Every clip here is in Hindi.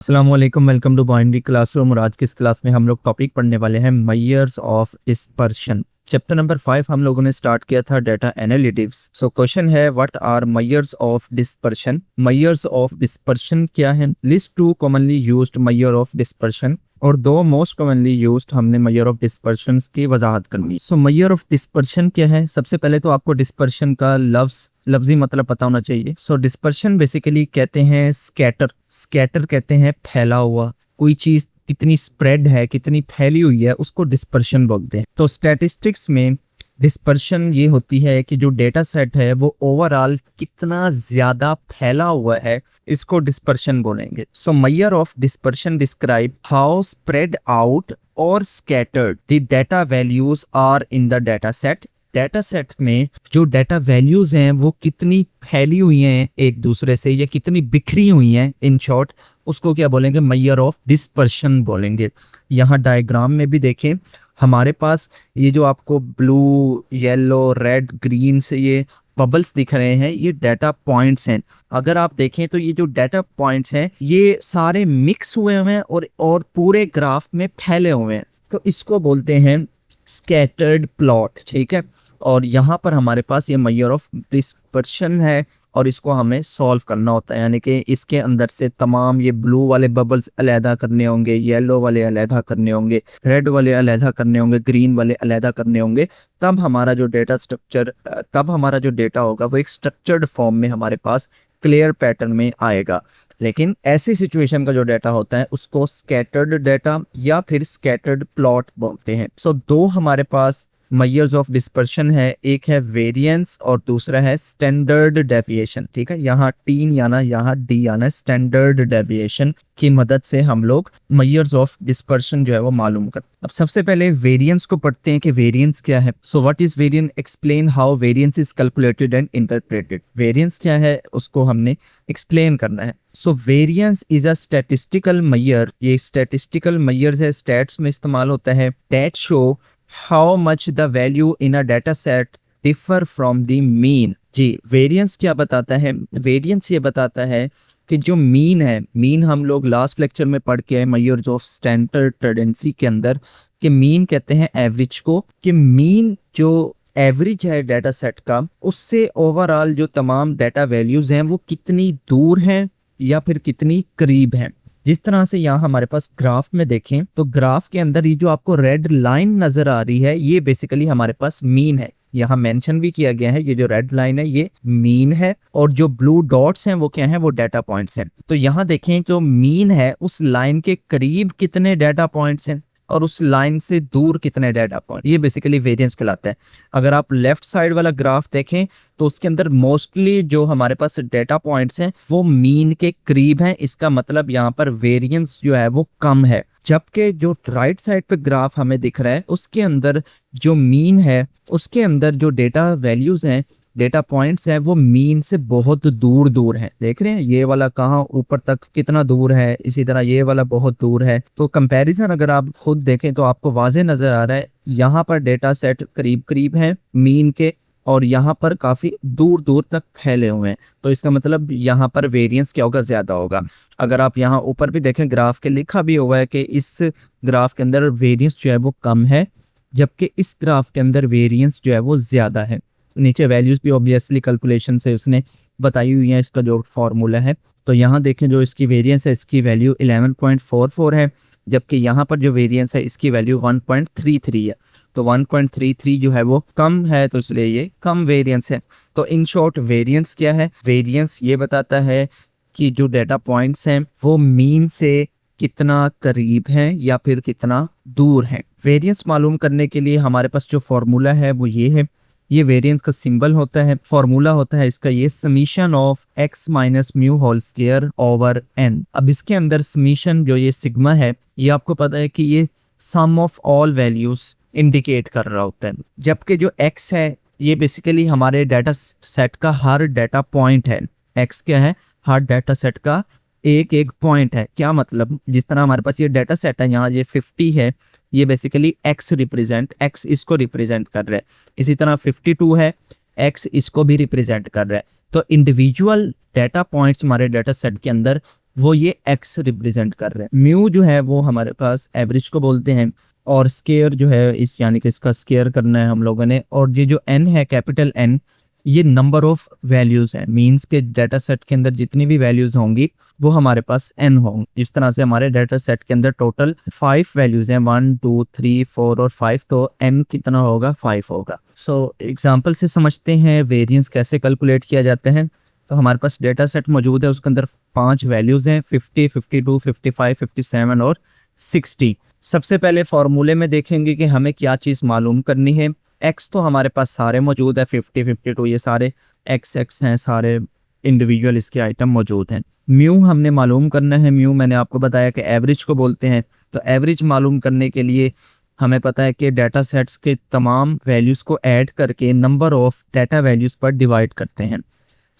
अस्सलामुअलैकुम, वेलकम टू बाइनरी क्लासरूम। और आज की इस क्लास में हम लोग टॉपिक पढ़ने वाले हैं measures of dispersion. Chapter number 5 हम लोगों ने स्टार्ट किया था डेटा एनालिटिक्स। सो क्वेश्चन है, what are measures of dispersion. Measures of dispersion क्या है? List two commonly used measure of dispersion और दो मोस्ट कॉमनली यूज्ड हमने मेजर ऑफ डिस्पर्शन की वजाहत करनी। सो मेजर ऑफ डिस्पर्शन क्या है? सबसे पहले तो आपको डिस्पर्शन का लफ्जी मतलब पता होना चाहिए। सो डिस्पर्शन बेसिकली कहते हैं स्कैटर कहते हैं फैला हुआ। कोई चीज कितनी स्प्रेड है, कितनी फैली हुई है, उसको डिस्पर्शन बोलते हैं। तो स्टैटिस्टिक्स में डिस्पर्शन ये होती है कि जो डेटा सेट है वो ओवरऑल कितना ज्यादा फैला हुआ है, इसको डिस्पर्शन बोलेंगे। So measure of dispersion describe how spread out और scattered the data values are in the data set. Data set में जो डेटा वैल्यूज हैं वो कितनी फैली हुई हैं एक दूसरे से, या कितनी बिखरी हुई हैं, इन शॉर्ट उसको क्या बोलेंगे? मेजर ऑफ डिस्पर्शन बोलेंगे। यहाँ डायग्राम में भी देखें, हमारे पास ये जो आपको ब्लू, येलो, रेड, ग्रीन से ये बबल्स दिख रहे हैं, ये डेटा पॉइंट्स हैं। अगर आप देखें तो ये जो डेटा पॉइंट्स हैं ये सारे मिक्स हुए हुए हैं और पूरे ग्राफ में फैले हुए हैं, तो इसको बोलते हैं स्कैटर्ड प्लॉट। ठीक है, और यहाँ पर हमारे पास ये मेजर ऑफ डिस्पर्शन है और इसको हमें सॉल्व करना होता है, यानी कि इसके अंदर से तमाम ये ब्लू वाले बबल्स अलहदा करने होंगे, येलो वाले अलहदा करने होंगे, रेड वाले अलहदा करने होंगे, ग्रीन वाले अलहदा करने होंगे। तब हमारा जो डेटा होगा वो एक स्ट्रक्चर्ड फॉर्म में हमारे पास क्लियर पैटर्न में आएगा। लेकिन ऐसी सिचुएशन का जो डेटा होता है उसको स्कैटर्ड डेटा या फिर स्कैटर्ड प्लॉट बोलते हैं। सो दो हमारे पास मेजर्स ऑफ डिस्पर्शन है, एक है वेरिएंस और दूसरा है स्टैंडर्ड डेविएशन। ठीक है, यहाँ टी आना, यहाँ डी आना। स्टैंडर्ड डेविएशन की मदद से हम लोग मेजर्स ऑफ डिस्पर्शन जो है वो मालूम कर। अब सबसे पहले वेरिएंस को पढ़ते हैं कि वेरिएंस क्या है। So what is variance? Explain how variance is calculated and interpreted. Variance क्या है उसको हमने एक्सप्लेन करना है। So variance is a statistical measure. ये स्टैटिस्टिकल मेजर है, स्टैट्स में इस्तेमाल होता है। That show how much the value in a data set differ from the mean. जी, वेरिएंस क्या बताता है? वेरिएंस ये बताता है कि जो मीन है, मीन हम लोग लास्ट लेक्चर में पढ़ के आए मेजर्स ऑफ स्टैंडर्ड टेंडेंसी के अंदर, कि मीन कहते हैं एवरेज को, कि मीन जो एवरेज है डेटा सेट का, उससे ओवरऑल जो तमाम डेटा वैल्यूज हैं वो कितनी दूर हैं या फिर कितनी करीब हैं। जिस तरह से यहाँ हमारे पास ग्राफ में देखें तो ग्राफ के अंदर ये जो आपको रेड लाइन नजर आ रही है ये बेसिकली हमारे पास मीन है। यहाँ मेंशन भी किया गया है, ये जो रेड लाइन है ये मीन है और जो ब्लू डॉट्स हैं वो क्या हैं? वो डेटा पॉइंट्स हैं। तो यहाँ देखें जो मीन है उस लाइन के करीब कितने डेटा पॉइंट्स हैं और उस लाइन से दूर कितने डेटा पॉइंट, ये बेसिकली वेरिएंस कहलाता है। अगर आप लेफ्ट साइड वाला ग्राफ देखें तो उसके अंदर मोस्टली जो हमारे पास डेटा पॉइंट्स हैं वो मीन के करीब हैं। इसका मतलब यहाँ पर वेरिएंस जो है वो कम है। जबकि जो राइट साइड पे ग्राफ हमें दिख रहा है उसके अंदर जो मीन है उसके अंदर जो डेटा वैल्यूज हैं, डेटा पॉइंट्स हैं, वो मीन से बहुत दूर दूर हैं। देख रहे हैं ये वाला कहाँ ऊपर तक कितना दूर है, इसी तरह ये वाला बहुत दूर है। तो कंपैरिजन अगर आप खुद देखें तो आपको वाज़े नजर आ रहा है, यहाँ पर डेटा सेट करीब करीब है मीन के और यहाँ पर काफी दूर दूर तक फैले हुए हैं। तो इसका मतलब यहाँ पर वेरिएंस क्या होगा? ज्यादा होगा। अगर आप यहाँ ऊपर भी देखें ग्राफ के लिखा भी हुआ है कि इस ग्राफ के अंदर वेरिएंस जो है वो कम है, जबकि इस ग्राफ के अंदर वेरिएंस जो है वो ज्यादा है। नीचे वैल्यूज भी ऑब्वियसली कैलकुलेशन से उसने बताई हुई है, इसका जो फॉर्मूला है। तो यहाँ देखें जो इसकी वेरिएंस है इसकी वैल्यू 11.44 है, जबकि यहाँ पर जो वेरिएंस है इसकी वैल्यू 1.33 है। तो 1.33 जो है वो कम है, तो इसलिए ये कम वेरिएंस है। तो इन शॉर्ट वेरिएंस क्या है? वेरिएंस ये बताता है कि जो डेटा पॉइंट्स हैं वो मीन से कितना करीब हैं या फिर कितना दूर हैं। वेरिएंस मालूम करने के लिए हमारे पास जो फॉर्मूला है वो ये है। ये वेरिएंस का सिंबल होता है, फॉर्मूला होता है इसका ये summation of x minus mu whole square over n। अब इसके अंदर समीशन जो ये सिग्मा है ये आपको पता है कि ये सम ऑफ ऑल वैल्यूज इंडिकेट कर रहा होता है, जबकि जो x है ये बेसिकली हमारे डाटा सेट का हर डाटा पॉइंट है। x क्या है? हर डाटा सेट का एक एक पॉइंट है। क्या मतलब? जिस तरह हमारे पास ये डाटा सेट है, यहाँ ये 50 है, ये बेसिकली x इसको रिप्रेजेंट कर रहा है। इसी तरह 52 है, x इसको भी रिप्रेजेंट कर रहा है। तो इंडिविजुअल डाटा पॉइंट्स हमारे डाटा सेट के अंदर वो ये x रिप्रेजेंट कर रहे हैं। म्यू जो है वो हमारे पास एवरेज को बोलते हैं, और स्केयर जो है इस यानी कि इसका स्केयर करना है हम लोगों ने। और ये जो n है, कैपिटल N, ये नंबर ऑफ वैल्यूज है, मींस के डाटा सेट के अंदर जितनी भी वैल्यूज होंगी वो हमारे पास n होंगी। इस तरह से हमारे डाटा सेट के अंदर टोटल 5 वैल्यूज हैं, 1 2 3 4 और 5, तो n कितना होगा, 5 होगा। सो एग्जांपल से समझते हैं वेरिएंस कैसे कैलकुलेट किया जाता है। तो हमारे पास डेटा सेट मौजूद है, उसके अंदर 5 वैल्यूज हैं, 50 52 55 57 और 60। सबसे पहले फॉर्मूले में देखेंगे कि हमें क्या चीज़ मालूम करनी है। एक्स तो हमारे पास सारे मौजूद है, 50 52 ये सारे एक्स हैं, सारे इंडिविजुअल इसके आइटम मौजूद हैं। म्यू हमने मालूम करना है। म्यू मैंने आपको बताया कि एवरेज को बोलते हैं। तो एवरेज मालूम करने के लिए हमें पता है कि डाटा सेट्स के तमाम वैल्यूज़ को ऐड करके नंबर ऑफ डाटा वैल्यूज़ पर डिवाइड करते हैं।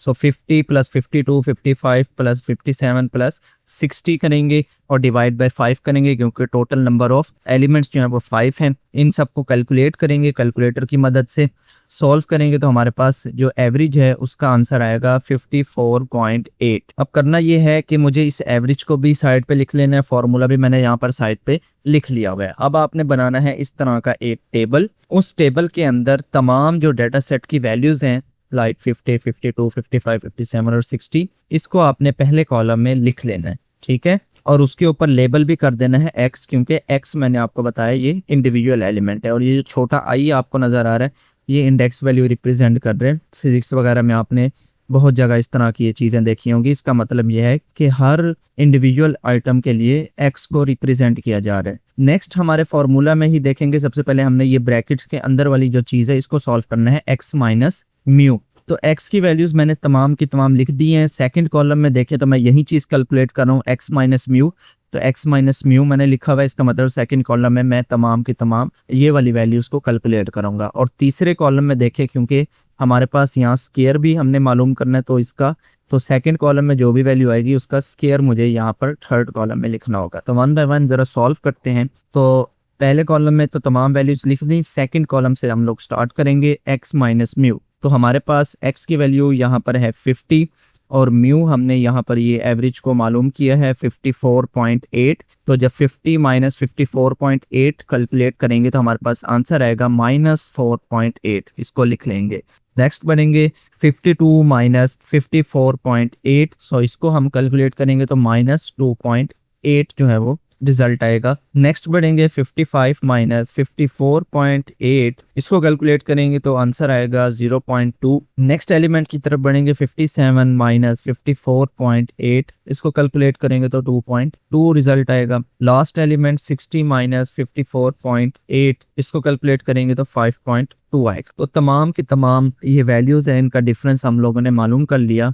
सो 50 प्लस 52 55 प्लस 57 प्लस 60 करेंगे और डिवाइड बाय 5 करेंगे, क्योंकि टोटल नंबर ऑफ एलिमेंट्स जो हैं वो 5 हैं। इन सबको कैलकुलेट करेंगे, कैलकुलेटर की मदद से सॉल्व करेंगे तो हमारे पास जो एवरेज है उसका आंसर आएगा 54.8। अब करना ये है कि मुझे इस एवरेज को भी साइड पे लिख लेना है, फॉर्मूला भी मैंने यहाँ पर साइड पे लिख लिया हुआ है। अब आपने बनाना है इस तरह का एक टेबल। उस टेबल के अंदर तमाम जो डाटा सेट की वैल्यूज हैं, लाइक 50 52 55 57 और 60, इसको आपने पहले कॉलम में लिख लेना है, ठीक है। और उसके ऊपर लेबल भी कर देना है x, क्योंकि x मैंने आपको बताया ये इंडिविजुअल एलिमेंट है। और ये जो छोटा i आपको नज़र आ रहा है, ये इंडेक्स वैल्यू रिप्रेजेंट कर रहे हैं। फिजिक्स वगैरह में आपने बहुत जगह इस तरह की ये चीज़ें देखी होंगी। इसका मतलब ये है कि हर इंडिविजुअल आइटम के लिए x को रिप्रेजेंट किया जा रहा है। नेक्स्ट हमारे फॉर्मूला में ही देखेंगे, सबसे पहले हमने ये ब्रैकेट्स के अंदर वाली जो चीज़ है इसको सॉल्व करना है, x माइनस म्यू। तो x की वैल्यूज मैंने तमाम की तमाम लिख दी हैं। सेकंड कॉलम में देखें तो मैं यही चीज़ कैलकुलेट कर रहा हूँ, x माइनस म्यू। तो x माइनस म्यू मैंने लिखा हुआ है, इसका मतलब सेकंड कॉलम में मैं तमाम की तमाम ये वाली वैल्यूज को कैलकुलेट करूंगा। और तीसरे कॉलम में देखें, क्योंकि हमारे पास यहाँ स्केयर भी हमने मालूम करना है, तो इसका तो सेकंड कॉलम में जो भी वैल्यू आएगी उसका स्केयर मुझे यहाँ पर थर्ड कॉलम में लिखना होगा। तो 1 बाय 1 जरा सॉल्व करते हैं। तो पहले कॉलम में तो तमाम वैल्यूज लिख दी, सेकंड कॉलम से हम लोग स्टार्ट करेंगे, x माइनस म्यू। तो हमारे पास x की वैल्यू यहाँ पर है 50 और म्यू हमने यहाँ पर ये एवरेज को मालूम किया है 54.8। तो जब 50 माइनस 54.8 कैलकुलेट करेंगे तो हमारे पास आंसर आएगा -4.8। इसको लिख लेंगे। नेक्स्ट बढ़ेंगे 52 माइनस 54.8। सो इसको हम कैलकुलेट करेंगे तो -2.8 जो है वो रिजल्ट आएगा। नेक्स्ट बढ़ेंगे 55 माइनस 54.8, इसको कैलकुलेट करेंगे तो आंसर आएगा 0.2। नेक्स्ट एलिमेंट की तरफ बढ़ेंगे 57 माइनस 54.8, इसको कैलकुलेट करेंगे तो 2.2 रिजल्ट आएगा। लास्ट एलिमेंट 60 माइनस 54.8, इसको कैलकुलेट करेंगे तो 5.2 आएगा। तो तमाम की तमाम ये वैल्यूज है, इनका डिफरेंस हम लोगों ने मालूम कर लिया।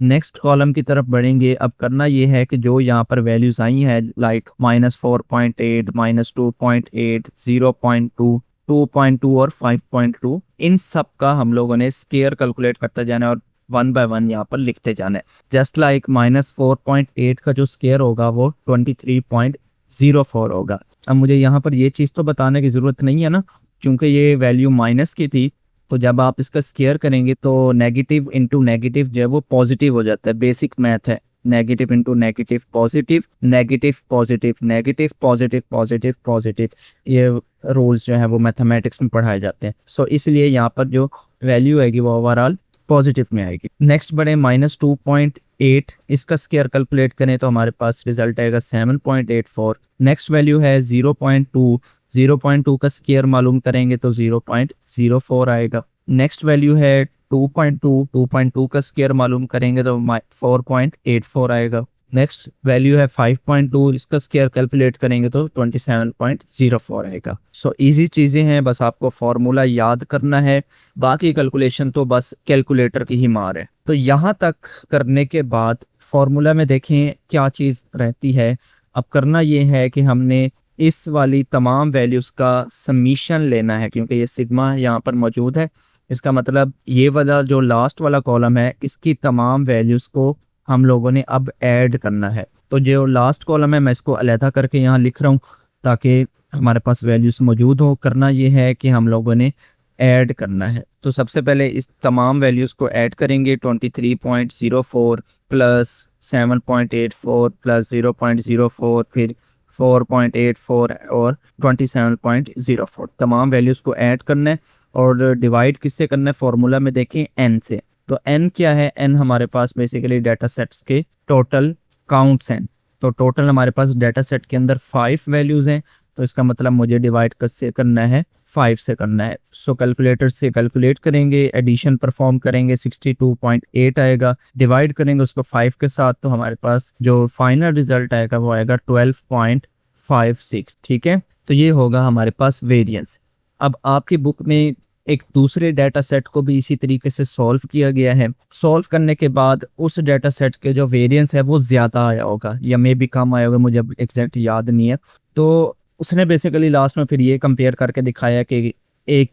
नेक्स्ट कॉलम की तरफ बढ़ेंगे। अब करना ये है कि जो यहाँ पर वैल्यूज आई हैं, लाइक -4.8 -2.8 0.2 2.2 और 5.2, इन सब का हम लोगों ने स्केयर कैलकुलेट करते जाना है और 1 बाय 1 यहाँ पर लिखते जाना है। जस्ट लाइक -4.8 का जो स्केयर होगा वो 23.04 होगा। अब मुझे यहाँ पर ये चीज़ तो बताने की ज़रूरत नहीं है ना, क्योंकि ये वैल्यू माइनस की थी, तो जब आप इसका स्केयर करेंगे तो नेगेटिव इंटू नेगेटिव जो है वो पॉजिटिव हो जाता है। बेसिक मैथ है, negative into negative positive, negative positive negative positive positive positive, ये रूल्स जो है वो मैथमेटिक्स में पढ़ाए जाते हैं। सो इसलिए यहाँ पर जो वैल्यू आएगी वो ओवरऑल पॉजिटिव में आएगी। नेक्स्ट बढ़े -2.8, इसका स्केयर कैलकुलेट करें तो हमारे पास रिजल्ट आएगा 7.84। नेक्स्ट वैल्यू है 0.2, 0.2 का स्केयर मालूम करेंगे तो 0.04 आएगा। नेक्स्ट वैल्यू है 2.2, 2.2 का स्केयर मालूम करेंगे तो 4.84 आएगा। नेक्स्ट वैल्यू है 5.2, इसका स्केयर कैलकुलेट करेंगे तो 27.04 आएगा। सो इजी चीज़ें हैं, बस आपको फॉर्मूला याद करना है, बाकी कैलकुलेशन तो बस कैलकुलेटर की ही मार है। तो यहाँ तक करने के बाद फॉर्मूला में देखें क्या चीज़ रहती है। अब करना ये है कि हमने इस वाली तमाम वैल्यूज़ का समीशन लेना है, क्योंकि ये सिग्मा यहाँ पर मौजूद है। इसका मतलब ये वाला जो लास्ट वाला कॉलम है, इसकी तमाम वैल्यूज़ को हम लोगों ने अब ऐड करना है। तो जो लास्ट कॉलम है मैं इसको अलहदा करके यहाँ लिख रहा हूँ ताकि हमारे पास वैल्यूज़ मौजूद हो। करना ये है कि हम लोगों ने ऐड करना है। तो सबसे पहले इस तमाम वैल्यूज़ को ऐड करेंगे। 23.04 प्लस 7.84 प्लस 0.04 फिर 4.84 और 27.04 तमाम वैल्यूज़ को ऐड करना है और डिवाइड किससे करना है, फॉर्मूला में देखें n से। तो n क्या है, n हमारे पास बेसिकली डाटा सेट्स के टोटल काउंट्स हैं। तो टोटल हमारे पास डाटा सेट के अंदर 5 वैल्यूज़ हैं, तो इसका मतलब मुझे डिवाइड कैसे करना है, 5 से करना है। सो कैलकुलेटर से कैलकुलेट करेंगे, एडिशन परफॉर्म करेंगे, 62.8 आएगा, डिवाइड करेंगे उसको 5 के साथ, तो हमारे पास जो फाइनल रिजल्ट आएगा वो आएगा 12.56। ठीक है, तो ये होगा हमारे पास वेरिएंस। अब आपकी बुक में एक दूसरे डाटा सेट को भी इसी तरीके से सॉल्व किया गया है। सॉल्व करने के बाद उस डाटा सेट के जो वेरिएंस है वो ज़्यादा आया होगा या मे भी कम आया होगा, मुझे अब एग्जैक्ट याद नहीं है। तो उसने बेसिकली लास्ट में फिर ये कंपेयर करके दिखाया कि एक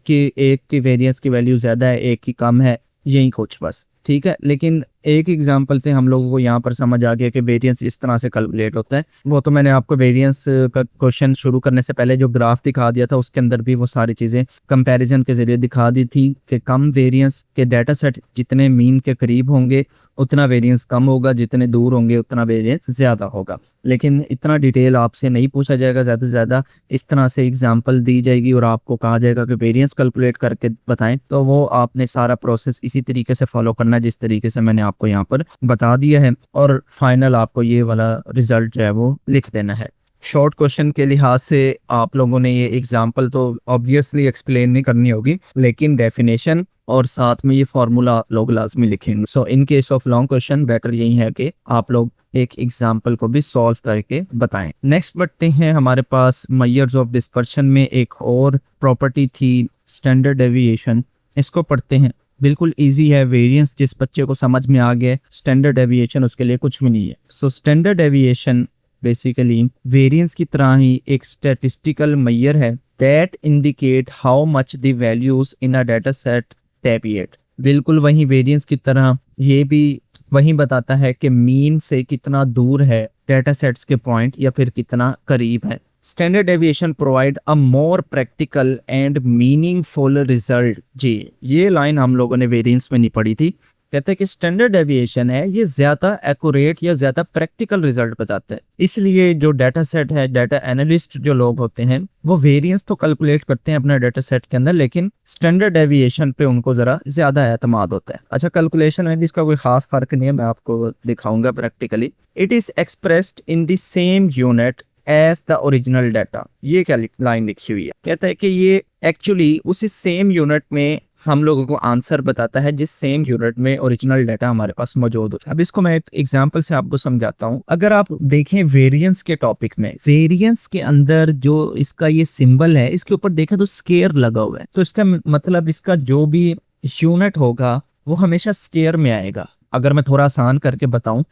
की वेरिएंस की वैल्यू ज़्यादा है, एक की कम है, यही कुछ बस। ठीक है, लेकिन एक एग्जांपल से हम लोगों को यहाँ पर समझ आ गया कि वेरिएंस इस तरह से कैलकुलेट होता है। वो तो मैंने आपको वेरिएंस का क्वेश्चन शुरू करने से पहले जो ग्राफ दिखा दिया था उसके अंदर भी वो सारी चीज़ें कंपैरिजन के ज़रिए दिखा दी थी कि कम वेरिएंस के डाटा सेट जितने मीन के करीब होंगे उतना वेरिएंस कम होगा, जितने दूर होंगे उतना वेरिएंस ज़्यादा होगा। लेकिन इतना डिटेल आपसे नहीं पूछा जाएगा, ज़्यादा से ज़्यादा इस तरह से एग्जाम्पल दी जाएगी और आपको कहा जाएगा कि वेरिएंस कैलकुलेट करके बताएं, तो वो आपने सारा प्रोसेस इसी तरीके से फॉलो करना जिस तरीके से मैंने आपको यहाँ पर बता दिया है, और फाइनल आपको ये वाला रिजल्ट जो है वो लिख देना है। शॉर्ट क्वेश्चन के लिहाज से आप लोगों ने ये एग्जाम्पल तो ऑब्वियसली एक्सप्लेन नहीं करनी होगी, लेकिन डेफिनेशन और साथ में ये फार्मूला आप लोग लाजमी लिखेंगे। So in case of long question better यही है कि आप लोग एक एग्जाम्पल को भी सॉल्व करके बताएं। नेक्स्ट बढ़ते हैं, हमारे पास मेजर्स ऑफ डिस्पर्शन में एक और प्रॉपर्टी थी स्टैंडर्ड डेविएशन, इसको पढ़ते हैं। बिल्कुल इजी है, वेरिएंस जिस बच्चे को समझ में आ गया, स्टैंडर्ड डेविएशन उसके लिए कुछ भी नहीं है। So standard deviation basically variance की तरह ही एक स्टैटिस्टिकल मेजर है that indicate how much the values in a data set deviate. बिल्कुल वही वेरिएंस की तरह ये भी वही बताता है कि मीन से कितना दूर है डाटा सेट्स के पॉइंट या फिर कितना करीब है। Standard deviation provide a more practical and meaningful result. जी, ये लाइन हम लोगों ने वेरिएंस में नहीं पढ़ी थी। कहते हैं कि स्टैंडर्ड डेविएशन है ये ज़्यादा एक्यूरेट या ज़्यादा प्रैक्टिकल रिजल्ट बताता है। इसलिए जो डाटा सेट है, डाटा एनालिस्ट जो लोग होते हैं वो वेरिएंस तो कैलकुलेट करते हैं अपना डाटा सेट के अंदर, लेकिन स्टैंडर्ड डेविएशन पे उनको ज़रा ज़्यादा एतमाद होता है। अच्छा, कैलकुलेशन है इसका कोई खास फर्क नहीं है, मैं आपको दिखाऊंगा practically. It is expressed in the same unit as the original data. ये क्या लाइन लिखी हुई है, कहता है कि ये एक्चुअली उसी सेम यूनिट में हम लोगों को आंसर बताता है जिस सेम यूनिट में ओरिजिनल डाटा हमारे पास मौजूद होता है। अब इसको मैं एक एग्जांपल से आपको समझाता हूँ। अगर आप देखें वेरिएंस के टॉपिक में, वेरिएंस के अंदर जो इसका ये सिंबल है इसके ऊपर देखें तो स्केयर लगा हुआ है, तो इसका मतलब इसका जो भी यूनिट होगा वो हमेशा स्केयर में आएगा। अगर मैं थोड़ा आसान करके बताऊं,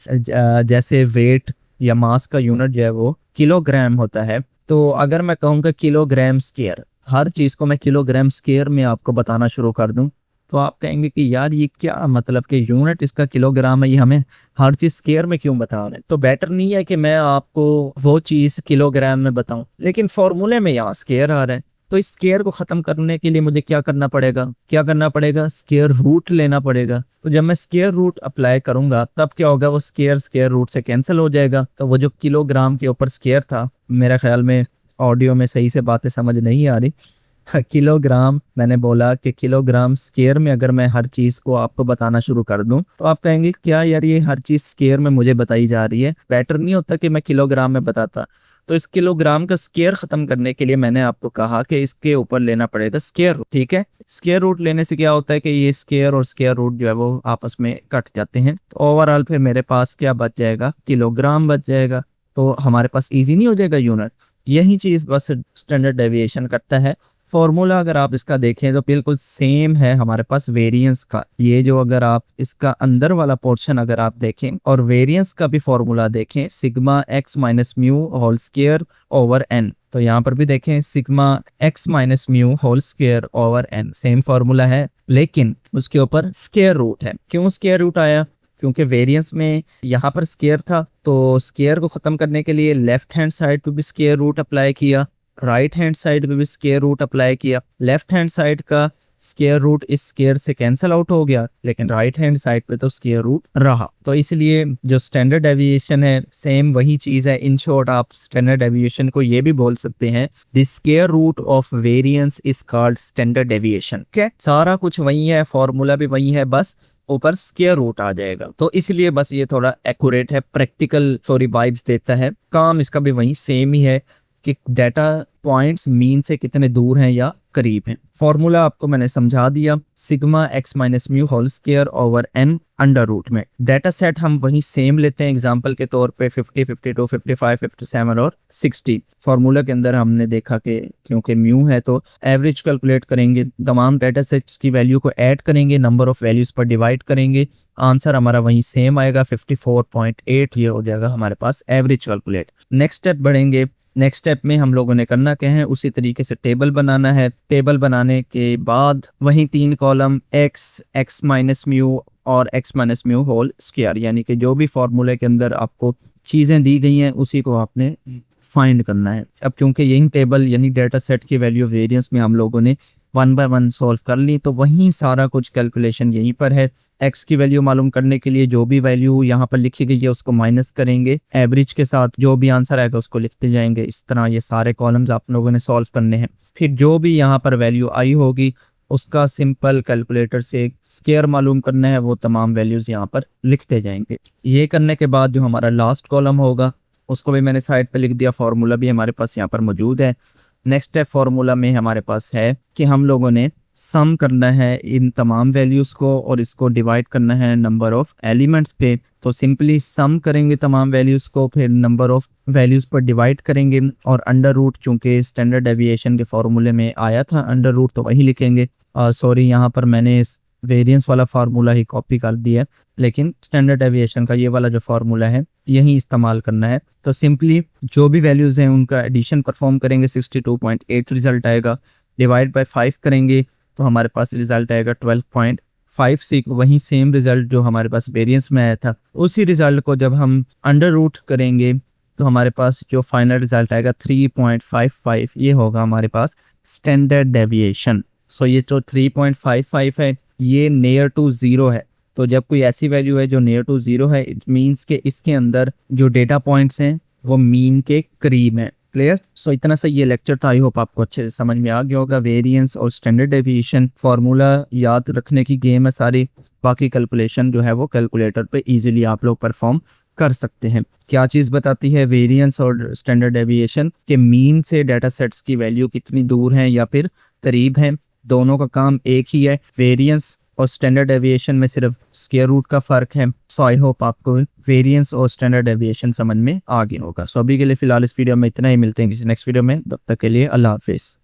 जैसे वेट या मास का यूनिट जो है वो किलोग्राम होता है, तो अगर मैं कहूँगा किलोग्राम स्केयर, हर चीज़ को मैं किलोग्राम स्केयर में आपको बताना शुरू कर दूं, तो आप कहेंगे कि यार ये क्या मतलब कि यूनिट इसका किलोग्राम है, ये हमें हर चीज़ स्केयर में क्यों बता रहे हैं। तो बेटर नहीं है कि मैं आपको वो चीज़ किलोग्राम में बताऊं, लेकिन फॉर्मूले में यहाँ स्केयर आ रहा है, तो इस स्केयर को ख़त्म करने के लिए मुझे क्या करना पड़ेगा, स्केयर रूट लेना पड़ेगा। तो जब मैं स्केयर रूट अप्लाई करूंगा तब क्या होगा, वो स्केयर रूट से कैंसिल हो जाएगा, तो वो जो किलोग्राम के ऊपर स्केयर था, मेरा ख्याल में ऑडियो में सही से बातें समझ नहीं आ रही। किलोग्राम, मैंने बोला कि किलोग्राम स्केयर में अगर मैं हर चीज़ को आपको बताना शुरू कर दूं तो आप कहेंगे क्या यार ये हर चीज़ स्केयर में मुझे बताई जा रही है, बेटर नहीं होता कि मैं किलोग्राम में बताता। तो इस किलोग्राम का स्केयर ख़त्म करने के लिए मैंने आपको कहा कि इसके ऊपर लेना पड़ेगा स्केयर रूट। ठीक है, स्केयर रूट लेने से क्या होता है कि ये स्केयर और स्केयर रूट जो है वो आपस में कट जाते हैं, तो ओवरऑल फिर मेरे पास क्या बच जाएगा, किलोग्राम बच जाएगा। तो हमारे पास ईजी नहीं हो जाएगा यूनिट। यही चीज़ बस स्टैंडर्ड डेविएशन करता है। फॉर्मूला अगर आप इसका देखें तो बिल्कुल सेम है हमारे पास वेरिएंस का। ये जो अगर आप इसका अंदर वाला पोर्शन अगर आप देखें और वेरिएंस का भी फॉर्मूला देखें, sigma x minus mu whole square over n, तो यहाँ पर भी देखें sigma x minus mu whole square over n, same formula है, लेकिन उसके ऊपर स्क्वायर रूट है। क्यों स्क्वायर रूट आया? क्योंकि वेरिएंस में यहाँ पर स्क्वायर था, तो स्क्वायर को ख़त्म करने के लिए लेफ्ट हैंड साइड पे भी स्क्वायर रूट अप्लाई किया, राइट हैंड साइड पे भी स्क्वायर रूट अप्लाई किया। लेफ्ट हैंड साइड का स्क्वायर रूट इस स्क्वायर से कैंसिल आउट हो गया, लेकिन राइट हैंड साइड पे तो स्क्वायर रूट रहा। तो इसलिए जो स्टैंडर्ड डेविएशन है सेम वही चीज है। इन शॉर्ट आप स्टैंडर्ड डेविएशन को ये भी बोल सकते हैं the square root of variance is called standard deviation. क्या सारा कुछ वही है, फॉर्मूला भी वही है, बस ऊपर स्क्वायर रूट आ जाएगा। तो इसलिए बस ये थोड़ा एक्यूरेट है, प्रैक्टिकल थोड़ी वाइब्स देता है। काम इसका भी वही सेम ही है कि डाटा पॉइंट्स मीन से कितने दूर हैं या करीब हैं। फॉर्मूला आपको मैंने समझा दिया, sigma x minus mu whole square over n under root में। डाटा सेट हम वही सेम लेते हैं, एग्जांपल के तौर पे 50, 52, 55, 57 और 60। फॉर्मूला के अंदर हमने देखा कि क्योंकि म्यू है तो एवरेज कैलकुलेट करेंगे, तमाम डाटा सेट्स की वैल्यू को ऐड करेंगे, नंबर ऑफ वैल्यूज पर डिवाइड करेंगे, आंसर हमारा वही सेम आएगा 54.8। ये हो जाएगा हमारे पास एवरेज कैलकुलेट। नेक्स्ट स्टेप बढ़ेंगे। नेक्स्ट स्टेप में हम लोगों ने करना क्या है, उसी तरीके से टेबल बनाना है। टेबल बनाने के बाद वही 3 कॉलम एक्स माइनस म्यू और x minus mu whole square, यानी कि जो भी फॉर्मूले के अंदर आपको चीज़ें दी गई हैं उसी को आपने फाइंड करना है। अब चूंकि यही टेबल यानी डाटा सेट की वैल्यू वेरिएंस में हम लोगों ने 1 बाय 1 सॉल्व कर ली, तो वहीं सारा कुछ कैलकुलेशन यहीं पर है। एक्स की वैल्यू मालूम करने के लिए जो भी वैल्यू यहाँ पर लिखी गई है उसको माइनस करेंगे, एवरेज के साथ जो भी आंसर आएगा उसको लिखते जाएंगे। इस तरह ये सारे कॉलम्स आप लोगों ने सॉल्व करने हैं। फिर जो भी यहाँ पर वैल्यू आई होगी उसका सिंपल कैलकुलेटर से स्क्वायर मालूम करना है, वो तमाम वैल्यूज यहाँ पर लिखते जाएंगे। ये करने के बाद जो हमारा लास्ट कॉलम होगा उसको भी मैंने साइड पे लिख दिया, फार्मूला भी हमारे पास यहाँ पर मौजूद है। नेक्स्ट स्टेप फार्मूला में हमारे पास है कि हम लोगों ने सम करना है इन तमाम वैल्यूज़ को और इसको डिवाइड करना है नंबर ऑफ एलिमेंट्स पे। तो सिंपली सम करेंगे तमाम वैल्यूज़ को, फिर नंबर ऑफ वैल्यूज़ पर डिवाइड करेंगे और अंडर रूट, चूँकि स्टैंडर्ड डेविएशन के फॉर्मूले में आया था अंडर रूट, तो वही लिखेंगे। सॉरी, यहाँ पर मैंने वेरिएंस वाला फार्मूला ही कॉपी कर दिया, लेकिन स्टैंडर्ड डेविएशन का ये वाला जो फार्मूला है यही इस्तेमाल करना है। तो सिंपली जो भी वैल्यूज़ हैं उनका एडिशन परफॉर्म करेंगे, 62.8 रिजल्ट आएगा। डिवाइड बाय 5 करेंगे तो हमारे पास रिजल्ट आएगा 12.56। वही सेम रिजल्ट जो हमारे पास वेरिएंस में आया था, उसी रिजल्ट को जब हम अंडर रूट करेंगे तो हमारे पास जो फाइनल रिजल्ट आएगा 3.55। ये होगा हमारे पास स्टैंडर्ड डेविएशन। सो ये जो 3.55 है ये नियर टू 0 है। तो जब कोई ऐसी वैल्यू है जो नियर टू 0 है, इट मीन्स के इसके अंदर जो डेटा पॉइंट्स हैं वो मीन के करीब हैं। क्लियर? सो इतना सा ये लेक्चर था, आई होप आपको अच्छे से समझ में आ गया होगा। वेरिएंस और स्टैंडर्ड डेविएशन फार्मूला याद रखने की गेम है सारी, बाकी कैलकुलेशन जो है वो कैलकुलेटर पे इजीली आप लोग परफॉर्म कर सकते हैं। क्या चीज़ बताती है वेरिएंस और स्टैंडर्ड डेविएशन के मीन से डाटा सेट्स की वैल्यू कितनी दूर है या फिर करीब है। दोनों का काम एक ही है। वेरिएंस और स्टैंडर्ड डेविएशन में सिर्फ स्क्वायर रूट का फर्क है। सो आई होप आपको वेरिएंस और स्टैंडर्ड डेविएशन समझ में आ गया होगा। सो अभी के लिए फिलहाल इस वीडियो में इतना ही, मिलते हैं किसी नेक्स्ट वीडियो में, तब तक के लिए अल्लाह हाफिज़।